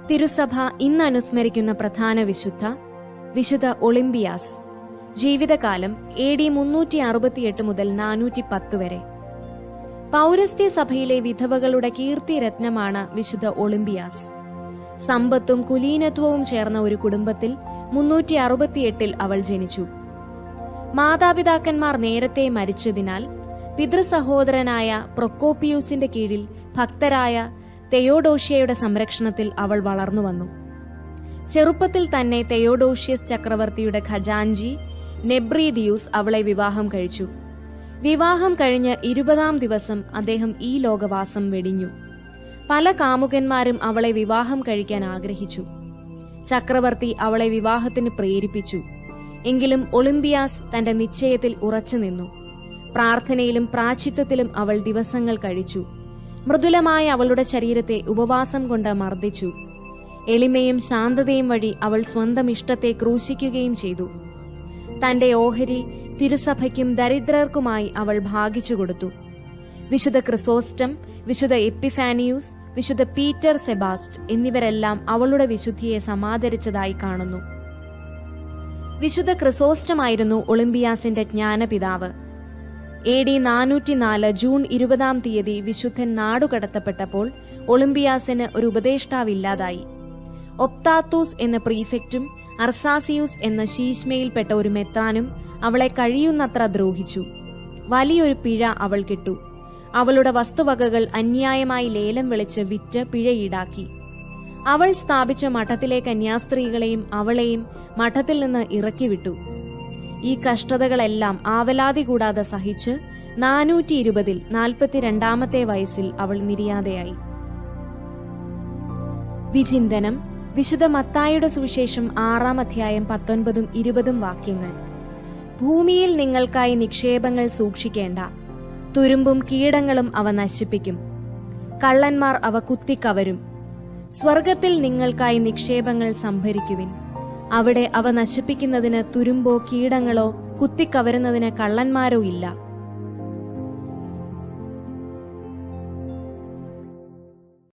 തിരുസഭ ഇന്ന് അനുസ്മരിക്കുന്ന പ്രധാന വിശുദ്ധ ഒളിമ്പിയാസ്. ജീവിതകാലം AD 368 മുതൽ 410 വരെ. പൗരസ്ത്യ സഭയിലെ വിധവകളുടെ കീർത്തിരത്നമാണ് വിശുദ്ധ ഒളിമ്പിയാസ്. സമ്പത്തും കുലീനത്വവും ചേർന്ന ഒരു കുടുംബത്തിൽ 368 അവൾ ജനിച്ചു. മാതാപിതാക്കന്മാർ നേരത്തെ മരിച്ചതിനാൽ പിതൃസഹോദരനായ പ്രൊക്കോപ്പിയൂസിന്റെ കീഴിൽ ഭക്തരായ തെയോഡോഷ്യയുടെ സംരക്ഷണത്തിൽ അവൾ വളർന്നുവന്നു. ചെറുപ്പത്തിൽ തന്നെ തെയോഡോഷ്യസ് ചക്രവർത്തിയുടെ ഖജാൻജി നെബ്രീദിയൂസ് അവളെ വിവാഹം കഴിച്ചു. വിവാഹം കഴിഞ്ഞ് 20-ാം ദിവസം അദ്ദേഹം ഈ ലോകവാസം വെടിഞ്ഞു. പല കാമുകന്മാരും അവളെ വിവാഹം കഴിക്കാൻ ആഗ്രഹിച്ചു. ചക്രവർത്തി അവളെ വിവാഹത്തിന് പ്രേരിപ്പിച്ചു. എങ്കിലും ഒളിമ്പിയാസ് തന്റെ നിശ്ചയത്തിൽ ഉറച്ചുനിന്നു. പ്രാർത്ഥനയിലും പ്രാശ്ചിത്വത്തിലും അവൾ ദിവസങ്ങൾ കഴിച്ചു. മൃദുലമായ അവളുടെ ശരീരത്തെ ഉപവാസം കൊണ്ട് മർദ്ദിച്ചു. എളിമയും ശാന്തതയും വഴി അവൾ സ്വന്തം ഇഷ്ടത്തെ ക്രൂശിക്കുകയും ചെയ്തു. തന്റെ ഓഹരി തിരുസഭയ്ക്കും ദരിദ്രർക്കുമായി അവൾ ഭാഗിച്ചു കൊടുത്തു. വിശുദ്ധ ക്രിസോസ്റ്റം, വിശുദ്ധ എപ്പിഫാനിയൂസ്, വിശുദ്ധ പീറ്റർ സെബാസ്റ്റ് എന്നിവരെല്ലാം അവളുടെ വിശുദ്ധിയെ സമാദരിച്ചതായി കാണുന്നു. വിശുദ്ധ ക്രിസോസ്റ്റമായിരുന്നു ഒളിമ്പിയാസിന്റെ ജ്ഞാനപിതാവ്. AD 404 ജൂൺ 20-ാം തീയതി വിശുദ്ധൻ നാടുകടത്തപ്പെട്ടപ്പോൾ ഒളിമ്പിയാസിന് ഒരു ഉപദേഷ്ടാവില്ലാതായി. ഒപ്താത്തൂസ് എന്ന പ്രീഫെക്റ്റും അർസാസിയൂസ് എന്ന ശീശ്മയിൽപ്പെട്ട ഒരു മെത്രാനും അവളെ കഴിയുന്നത്ര ദ്രോഹിച്ചു. വലിയൊരു പിഴ അവൾ കിട്ടു. അവളുടെ വസ്തുവകകൾ അന്യായമായി ലേലം വിളിച്ച് വിറ്റ് പിഴ ഈടാക്കി. അവൾ സ്ഥാപിച്ച മഠത്തിലെ കന്യാസ്ത്രീകളെയും അവളെയും മഠത്തിൽ നിന്ന് ഇറക്കിവിട്ടു. ഈ കഷ്ടതകളെല്ലാം ആവലാതി കൂടാതെ സഹിച്ച് 420-ൽ 42-ാമത്തെ വയസ്സിൽ അവൾ നിര്യാതയായി. വിചിന്തനം. വിശുദ്ധ മത്തായിയുടെ സുവിശേഷം 6-ാം അധ്യായം 19-20 വാക്യങ്ങൾ. ഭൂമിയിൽ നിങ്ങൾക്കായി നിക്ഷേപങ്ങൾ സൂക്ഷിക്കേണ്ട. തുരുമ്പും കീടങ്ങളും അവ നശിപ്പിക്കും. കള്ളന്മാർ അവ കുത്തിക്കവരും. സ്വർഗത്തിൽ നിങ്ങൾക്കായി നിക്ഷേപങ്ങൾ സംഭരിക്കുവിൻ. അവിടെ അവ നശിപ്പിക്കുന്നതിന് തുരുമ്പോ കീടങ്ങളോ കുത്തിക്കവരുന്നതിന് കള്ളന്മാരോ ഇല്ല.